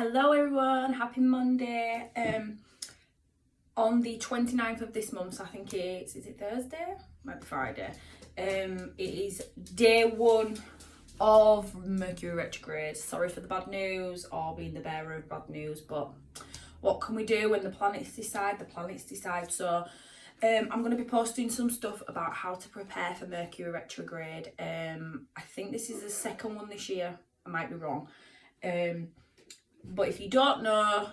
Hello everyone, happy Monday. On the 29th of this month, so I think is it Thursday? Might be Friday. It is day one of Mercury Retrograde. Sorry for the bad news or being the bearer of bad news, but what can we do when the planets decide? The planets decide. So I'm going to be posting some stuff about how to prepare for Mercury Retrograde. I think this is the second one this year. I might be wrong. But if you don't know,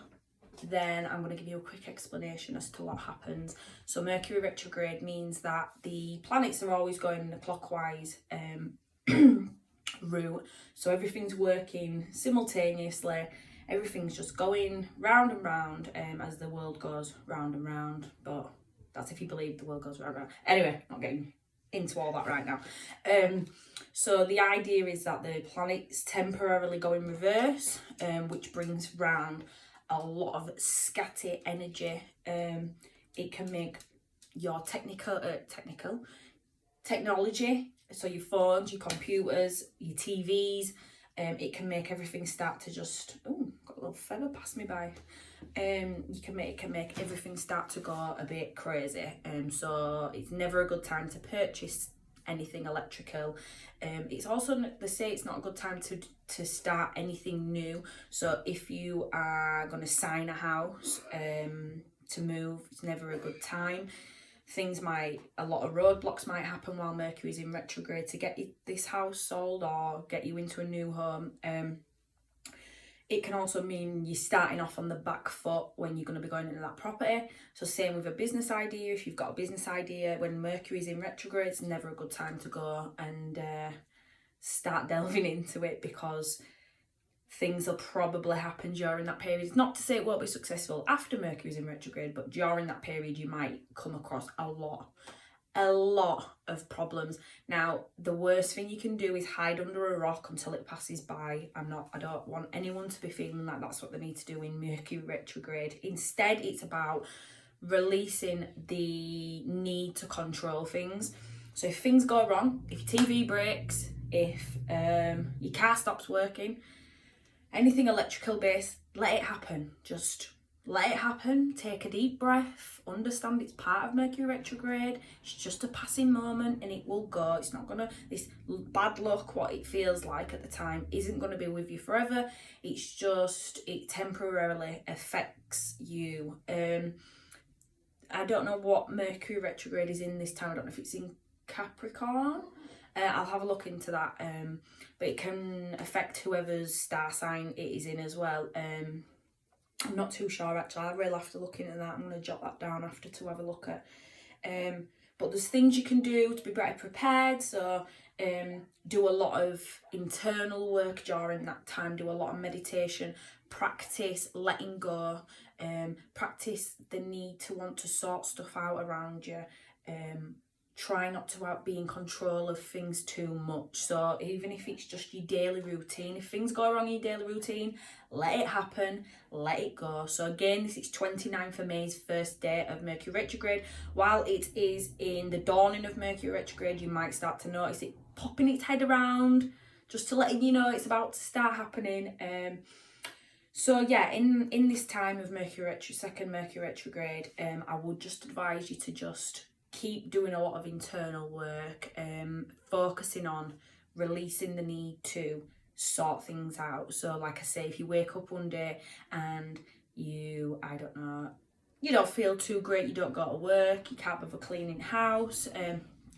then I'm going to give you a quick explanation as to what happens. So Mercury retrograde means that the planets are always going in a clockwise route. So everything's working simultaneously. Everything's just going round and round as the world goes round and round. But that's if you believe the world goes round and round. Anyway, not getting into all that right now. So the idea is that the planets temporarily go in reverse, which brings round a lot of scatty energy. It can make your technology, so your phones, your computers, your TVs, it can make everything start to just, oh, got a little feather pass me by. It can make everything start to go a bit crazy. So it's never a good time to purchase anything electrical. It's also, they say it's not a good time to start anything new. So if you are going to sign a house to move, it's never a good time. A lot of roadblocks might happen while Mercury's in retrograde to get this house sold or get you into a new home. It can also mean you're starting off on the back foot when you're going to be going into that property. So same with a business idea. If you've got a business idea, when Mercury's in retrograde, it's never a good time to go and start delving into it, because things will probably happen during that period. It's not to say it won't be successful after Mercury's in retrograde, but during that period you might come across a lot of problems. Now, the worst thing you can do is hide under a rock until it passes by. I don't want anyone to be feeling like that's what they need to do in Mercury retrograde. Instead, it's about releasing the need to control things. So if things go wrong, if your TV breaks, if your car stops working, anything electrical based, let it happen. Just let it happen, take a deep breath, understand it's part of Mercury retrograde, it's just a passing moment and it will go. It's not gonna, this bad luck, what it feels like at the time, isn't gonna be with you forever. It's just, it temporarily affects you. I don't know what Mercury retrograde is in this time. I don't know if it's in Capricorn. I'll have a look into that. But it can affect whoever's star sign it is in as well. I'm not too sure actually. I really have to look into that. I'm going to jot that down after to have a look at. But there's things you can do to be better prepared. So do a lot of internal work during that time. Do a lot of meditation. Practice letting go. Practice the need to want to sort stuff out around you. Try not to be in control of things too much. So even if it's just your daily routine, if things go wrong in your daily routine, let it happen, let it go. So again, this is 29th of May's first day of Mercury retrograde. While it is in the dawning of Mercury retrograde, you might start to notice it popping its head around, just to letting you know it's about to start happening. So yeah, in this time of second Mercury retrograde, I would just advise you to just keep doing a lot of internal work, focusing on releasing the need to sort things out. So like I say, if you wake up one day and you don't feel too great, you don't go to work, you can't bother cleaning house,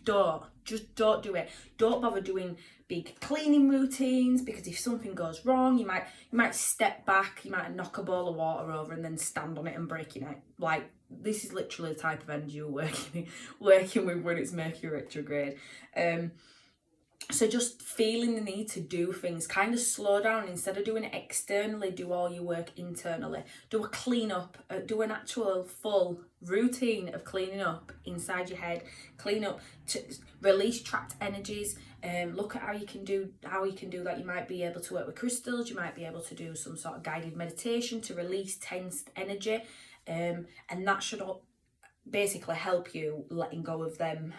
don't do it. Don't bother doing big cleaning routines, because if something goes wrong, you might step back, you might knock a bowl of water over and then stand on it and break your neck. Like, this is literally the type of energy you're working with when it's Mercury retrograde. So just feeling the need to do things, kind of slow down. Instead of doing it externally, do all your work internally. Do a clean up, do an actual full routine of cleaning up inside your head. Clean up to release trapped energies. Look at how you can do that. You might be able to work with crystals. You might be able to do some sort of guided meditation to release tensed energy. And that should all basically help you letting go of them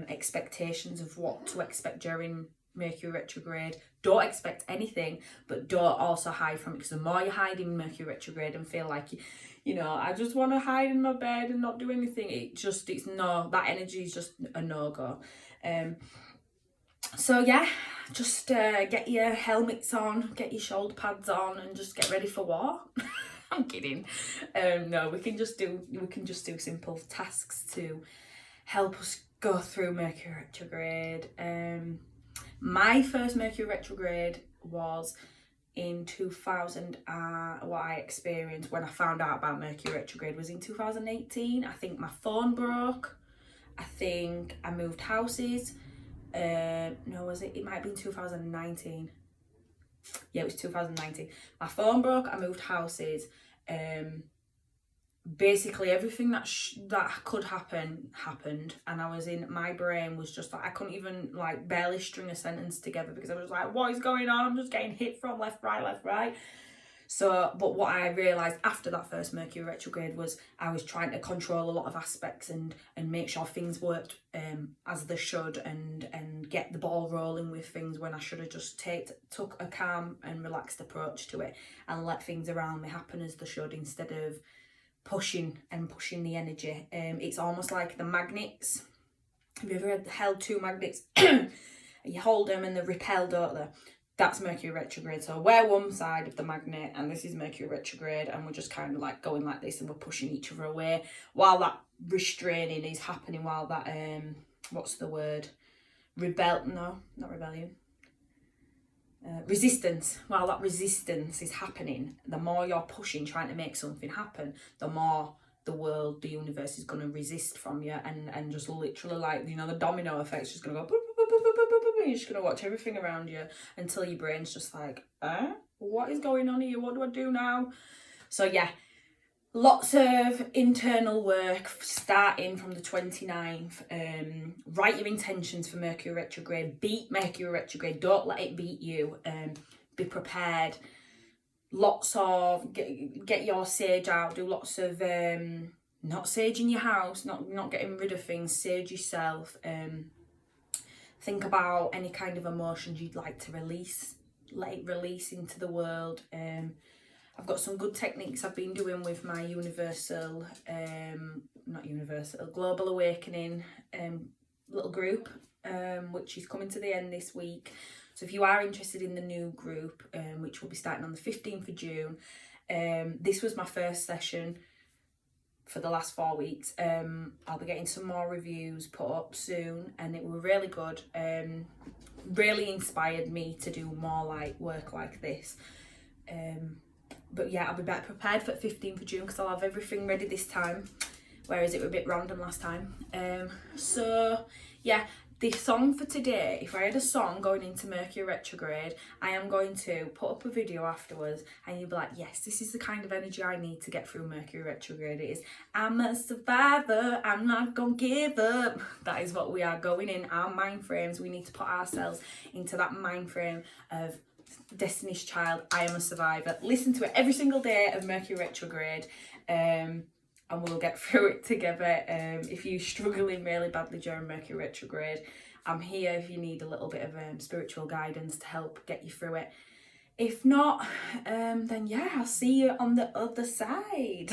expectations of what to expect during Mercury retrograde. don't expect anything, but don't also hide from it, because the more you hide in Mercury retrograde and feel like, you know, I just want to hide in my bed and not do anything, that energy is just a no-go. So yeah, just get your helmets on, get your shoulder pads on, and just get ready for war. I'm kidding. No, we can just do simple tasks to help us go through Mercury retrograde. My first Mercury retrograde was in 2000. What I experienced when I found out about Mercury retrograde was in 2018. I think my phone broke. I think I moved houses. No, was it? It might have been 2019. Yeah, it was 2019. My phone broke. I moved houses. Basically everything that could happen happened, and my brain was just like, I couldn't even like barely string a sentence together, because I was like, what is going on? I'm just getting hit from left, right. So, but what I realised after that first Mercury retrograde was I was trying to control a lot of aspects and make sure things worked as they should, and get the ball rolling with things, when I should have just took a calm and relaxed approach to it and let things around me happen as they should, instead of pushing the energy. It's almost like the magnets. Have you ever held two magnets? You hold them and they repel, don't they? That's Mercury retrograde. So we're one side of the magnet and this is Mercury retrograde, and we're just kind of like going like this and we're pushing each other away while that restraining is happening, while that what's the word? Resistance. While that resistance is happening, the more you're pushing, trying to make something happen, the more the world, the universe is going to resist from you, and just literally, like, you know, the domino effect's just going to go boop, boop, boop, boop, boop, boop, boop. You're just going to watch everything around you until your brain's just like, what is going on here? What do I do now? So yeah, lots of internal work starting from the 29th. Write your intentions for Mercury retrograde. Beat Mercury retrograde. Don't let it beat you. Be prepared. Lots of get your sage out. Do lots of not saging your house. Not getting rid of things. Sage yourself. Think about any kind of emotions you'd like to release. Let it release into the world. I've got some good techniques I've been doing with my Global Awakening little group, which is coming to the end this week. So if you are interested in the new group, which will be starting on the 15th of June, this was my first session for the last 4 weeks. I'll be getting some more reviews put up soon, and it was really good. Really inspired me to do more like work like this. But yeah, I'll be better prepared for 15th of June because I'll have everything ready this time, whereas it was a bit random last time. So yeah, the song for today, if I had a song going into Mercury retrograde, I am going to put up a video afterwards and you'll be like, yes, this is the kind of energy I need to get through Mercury retrograde. It is, I'm a survivor, I'm not gonna give up. That is what we are going in, our mind frames. We need to put ourselves into that mind frame of Destiny's Child, I am a survivor. Listen to it every single day of Mercury retrograde, and we'll get through it together. If you're struggling really badly during Mercury retrograde, I'm here if you need a little bit of spiritual guidance to help get you through it. If not, then yeah, I'll see you on the other side.